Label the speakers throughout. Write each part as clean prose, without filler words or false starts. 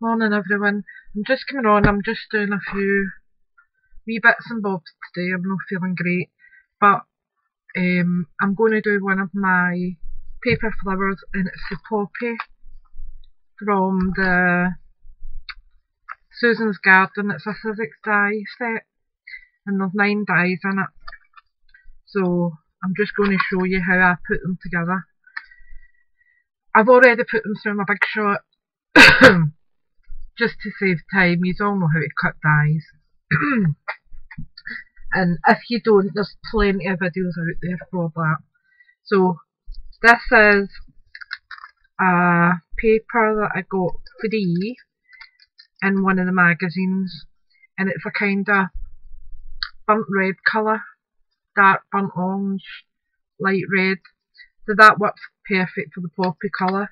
Speaker 1: Morning everyone. I'm just coming on, I'm just doing a few wee bits and bobs today. I'm not feeling great, but I'm going to do one of my paper flowers, and it's the poppy from the Susan's Garden. It's a Sizzix die set and there's 9 dies in it, so I'm just going to show you how I put them together. I've already put them through my Big Shot just to save time. You all know how to cut dies. And if you don't, there's plenty of videos out there for that. So this is a paper that I got free in one of the magazines, and it's a kind of burnt red colour, dark burnt orange, light red. So that works perfect for the poppy colour.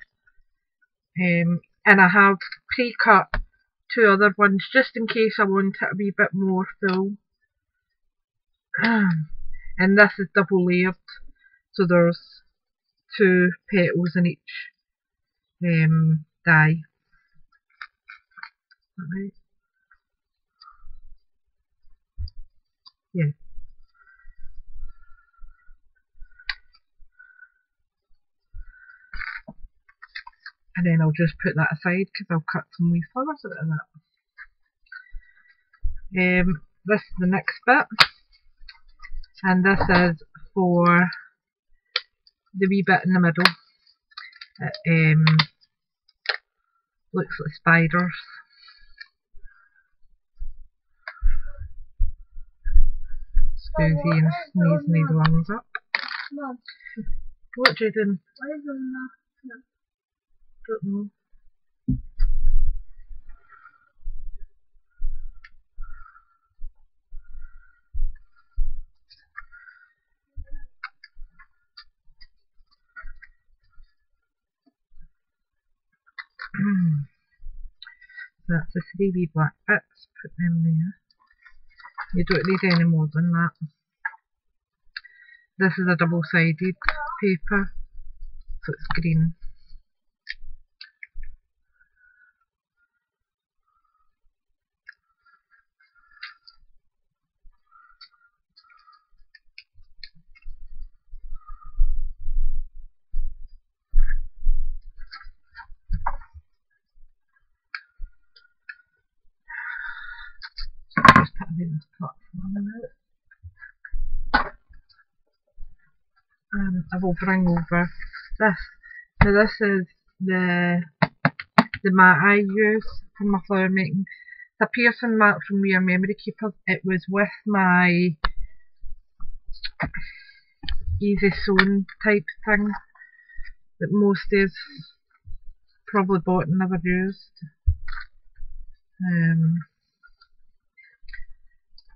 Speaker 1: And I have pre-cut 2 other ones just in case I want it a wee bit more full. And this is double layered, so there's 2 petals in each die. Is that right? Yeah. And then I'll just put that aside because I'll cut some wee flowers out of that. This is the next bit, and this is for the wee bit in the middle. It looks like spiders. Excuse me, and sneezing these lungs up.
Speaker 2: Mom,
Speaker 1: What, Jaden?
Speaker 2: what is on the
Speaker 1: Don't know. So that's the 3 wee black bits, put them there. You don't need any more than that. This is a double-sided paper, so it's green. Just put away this platform out. And I will bring over this. Now this is the mat I use for my flower making. It's a piercing mat from Mere Memory Keepers. It was with my easy sewing type thing that most is probably bought and never used.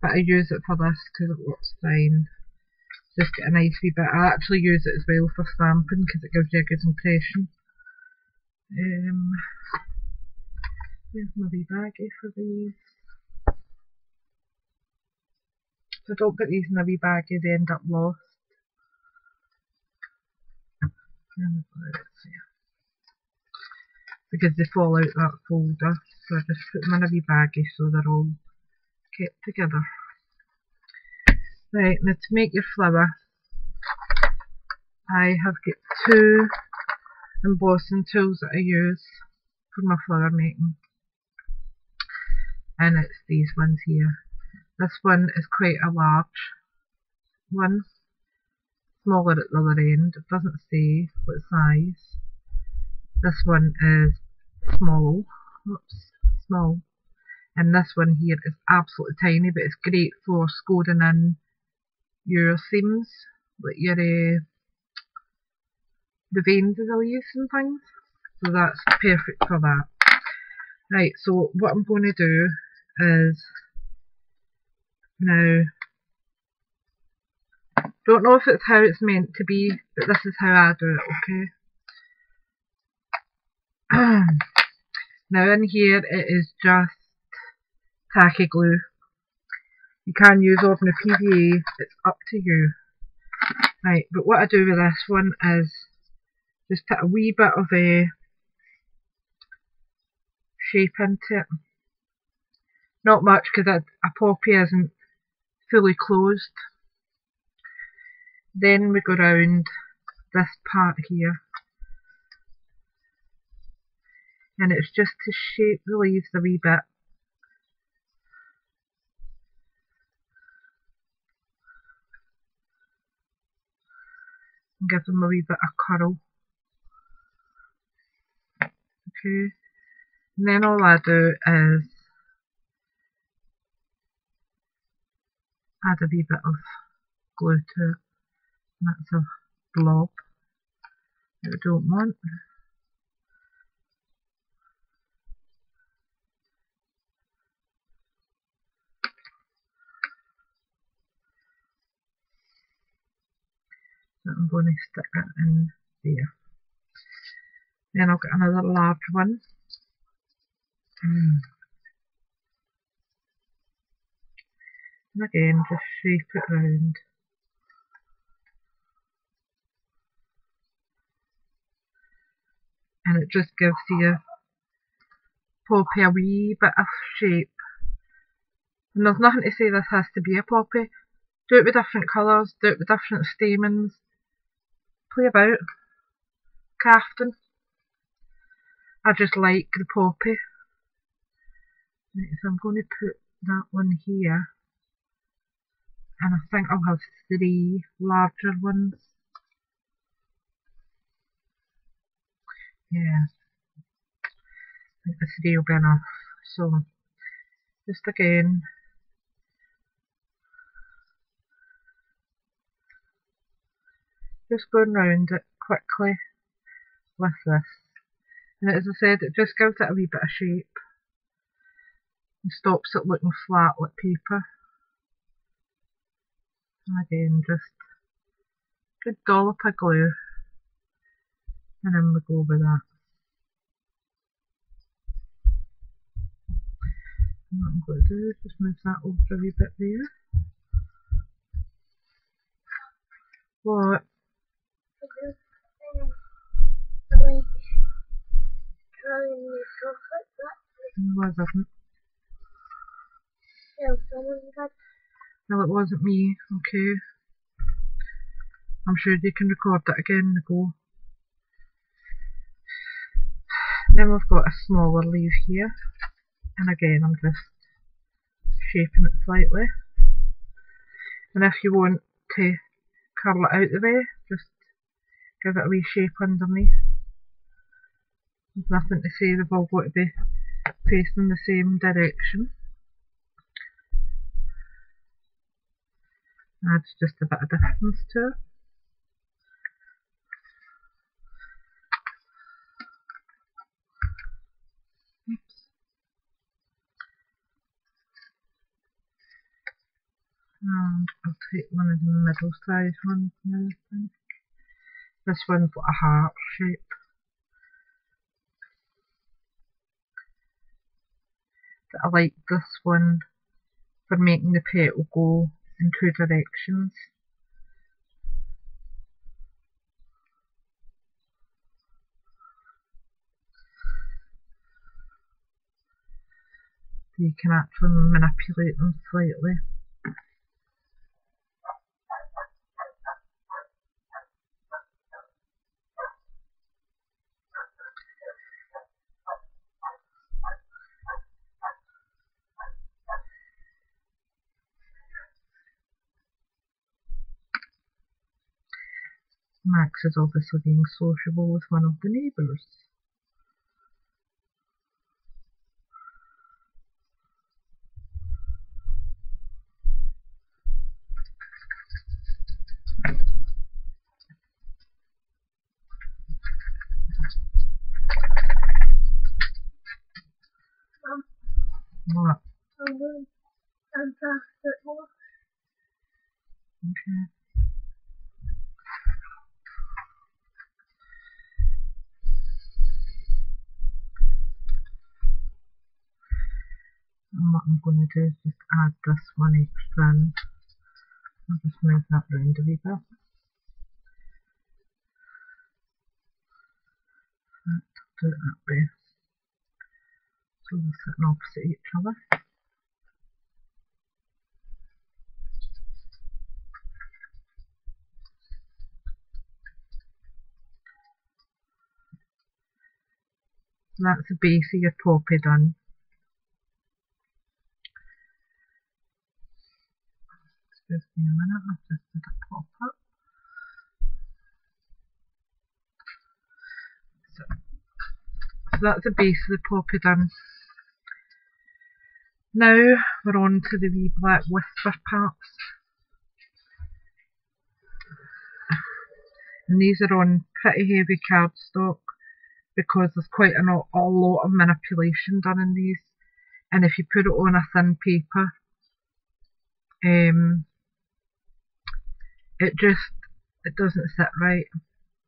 Speaker 1: But I use it for this because it works fine. Just get a nice wee bit. I actually use it as well for stamping because it gives you a good impression. There's my wee baggie for these. So don't put these in a wee baggie, they end up lost. Because they fall out that folder, so I just put them in a wee baggie so they're all kept together. Right, now to make your flower, I have got 2 embossing tools that I use for my flower making, and it's these ones here. This one is quite a large one, smaller at the other end. It doesn't say what size. This one is small, small, and this one here is absolutely tiny, but it's great for scoring in your seams, like your the veins of the leaves and things. So that's perfect for that. Right, so what I'm going to do is now, don't know if it's how it's meant to be, but this is how I do it, okay? Now in here it is just tacky glue. You can use ordinary PVA, it's up to you. Right, but what I do with this one is just put a wee bit of a shape into it. Not much because a poppy isn't fully closed. Then we go round this part here, and it's just to shape the leaves a wee bit. And give them a wee bit of curl. Okay, and then all I do is add a wee bit of glue to it. And that's a blob that we don't want. So I'm going to stick it in there. Then I'll get another large one. And again, just shape it round. And it just gives your poppy a wee bit of shape. And there's nothing to say this has to be a poppy. Do it with different colours, do it with different stamens. Play about. Crafting. I just like the poppy. Right, so I'm going to put that one here. And I think I'll have 3 larger ones. Yeah. I think the 3 will be enough. So, just again. Just going round it quickly with this. And as I said, it just gives it a wee bit of shape. And stops it looking flat like paper. And again, just a good dollop of glue. And then we go with that. And what I'm going to do is just move that over a wee bit there. What? No, I didn't. No, it wasn't me. Okay. I'm sure they can record that again and go. Then we've got a smaller leaf here. And again, I'm just shaping it slightly. And if you want to curl it out the way, just give it a wee shape underneath. There's nothing to say they've all got to be facing the same direction. Adds just a bit of difference to it. Oops. And I'll take one of the middle sized ones now, I think. This one's got a heart shape. But I like this one for making the petal go in 2 directions. So you can actually manipulate them slightly. Max is obviously being sociable with one of the neighbours. What? Okay. And what I'm going to do is just add this one extra in. I'll just move that round a wee bit. Do it that way. So they're sitting opposite each other. So that's the base of your poppy done. Excuse me a minute, I've just did a pop up. So that's the base of the poppy done. Now we're on to the wee black whisper parts. And these are on pretty heavy cardstock because there's quite a lot of manipulation done in these. And if you put it on a thin paper, it doesn't sit right.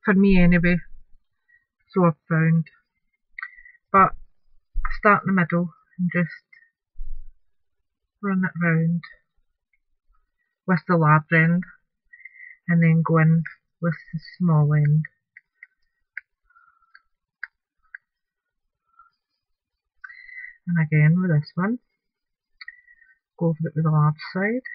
Speaker 1: For me anyway. So I've found. But start in the middle and just run it round with the large end and then go in with the small end. And again with this one, go over it with the large side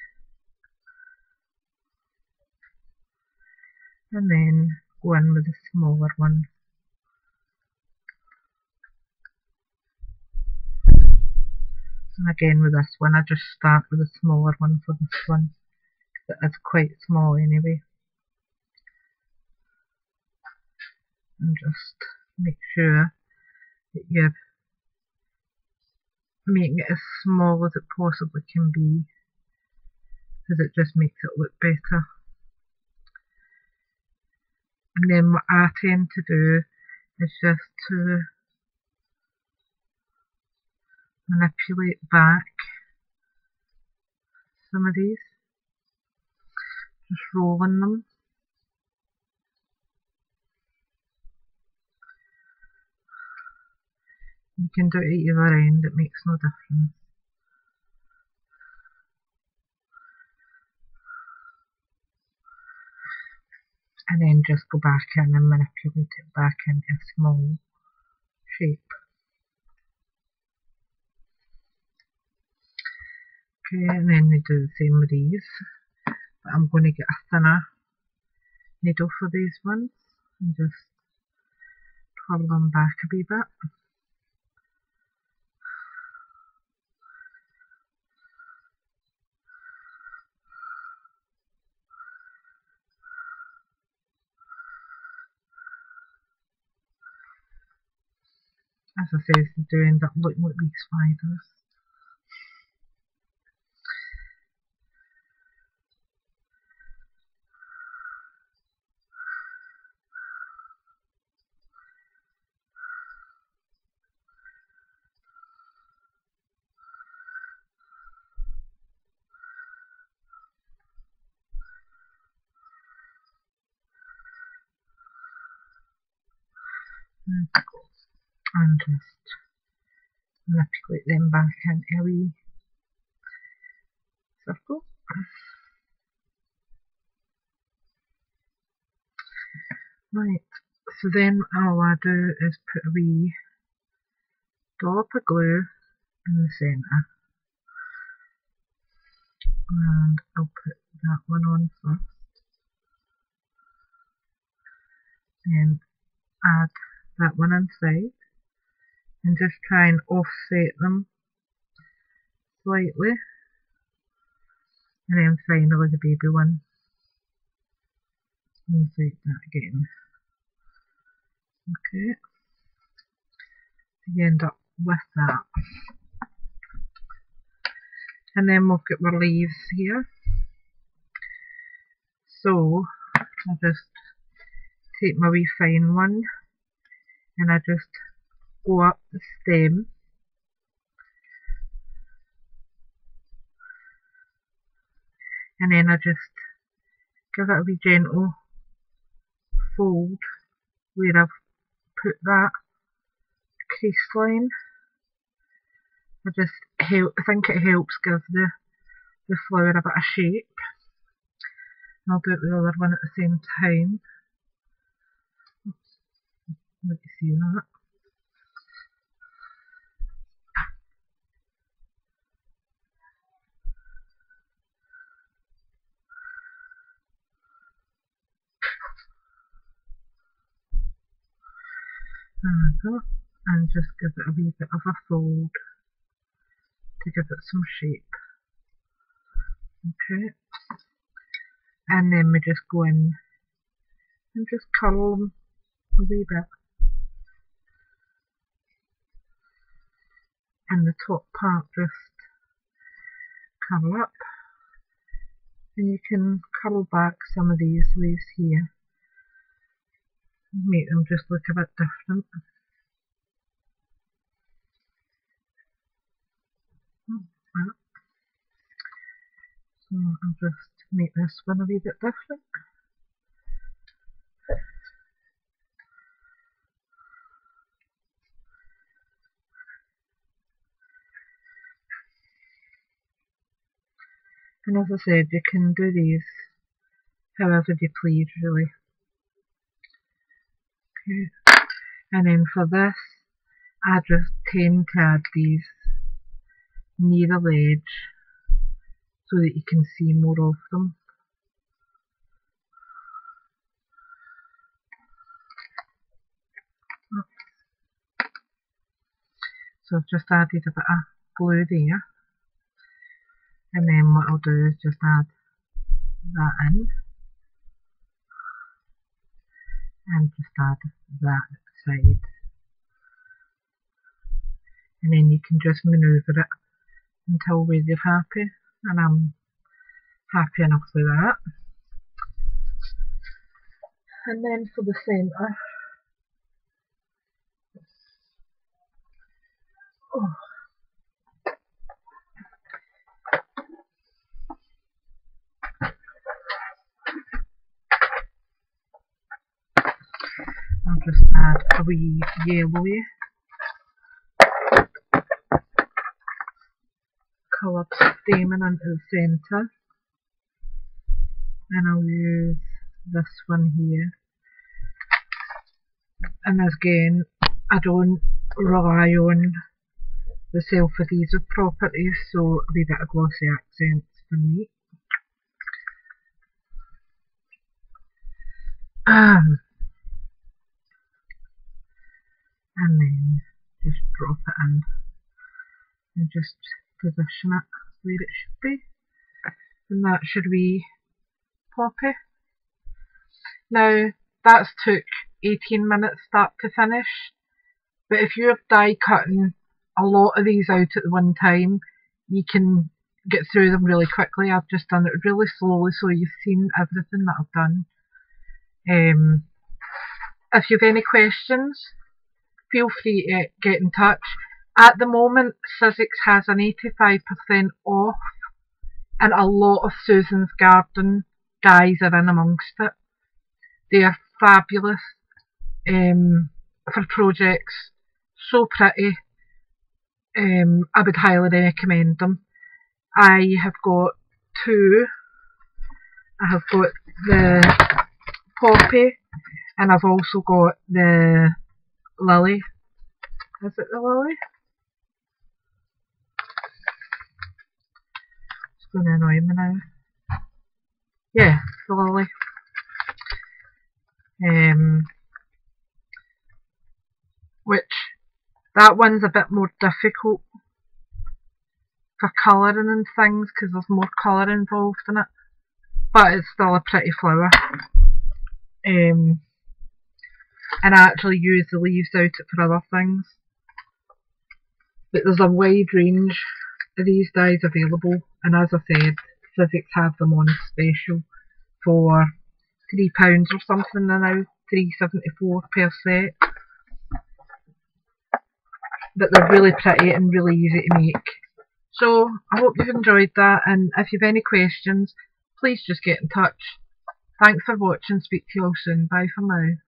Speaker 1: and then go in with the smaller one. And again with this one, I just start with the smaller one for this one, because it is quite small anyway. And just make sure that you're making it as small as it possibly can be, because it just makes it look better. And then what I tend to do is just to manipulate back some of these, just rolling them. You can do it at either end, it makes no difference. And then just go back in and manipulate it back into a small shape. Okay, and then we do the same with these. But I'm going to get a thinner needle for these ones and just twirl them back a wee bit. As I say, they do end up looking like wee spiders. And just manipulate them back into a wee circle. Right, so then all I do is put a wee dollop of glue in the centre. And I'll put that one on first. Then add that one inside. And just try and offset them slightly. And then finally the baby one. Offset that again. Okay. You end up with that. And then we've got our leaves here. So I just take my wee fine one and I just go up the stem and then I just give it a wee gentle fold where I've put that crease line. I think it helps give the flower a bit of shape. And I'll do it with the other one at the same time. Oops. Let you see that. There we go. And just give it a wee bit of a fold to give it some shape. Okay. And then we just go in and just curl them a wee bit. And the top part just curl up. And you can curl back some of these leaves here. Make them just look a bit different. So I'll just make this one a wee bit different. And as I said, you can do these however you please, really. Okay. And then for this, I just tend to add these near the ledge so that you can see more of them. So I've just added a bit of glue there. And then what I'll do is just add that in. And just add that side. And then you can just manoeuvre it until where you're happy. And I'm happy enough with that. And then for the centre, I'll just add a wee yellowy coloured stamen into the centre, and I'll use this one here. And again, I don't rely on the self-adhesive properties, so a wee bit of glossy accents for me. And then just drop it in and just position it where it should be. And that should be poppy. Now that's took 18 minutes start to finish, but if you're die cutting a lot of these out at the one time, you can get through them really quickly. I've just done it really slowly so you've seen everything that I've done. If you have any questions, feel free to get in touch. At the moment, Sizzix has an 85% off, and a lot of Susan's Garden dyes are in amongst it. They are fabulous for projects, so pretty. I would highly recommend them. I have got two. I have got the poppy, and I've also got the lily. Is it the lily? It's going to annoy me now. Yeah, the lily. Which, that one's a bit more difficult for colouring and things because there's more colour involved in it. But it's still a pretty flower. And I actually use the leaves out for other things. But there's a wide range of these dyes available, and as I said, Sizzix have them on special for £3 or something now, £3.74 per set. But they're really pretty and really easy to make. So I hope you've enjoyed that, and if you've any questions, please just get in touch. Thanks for watching, speak to you all soon, bye for now.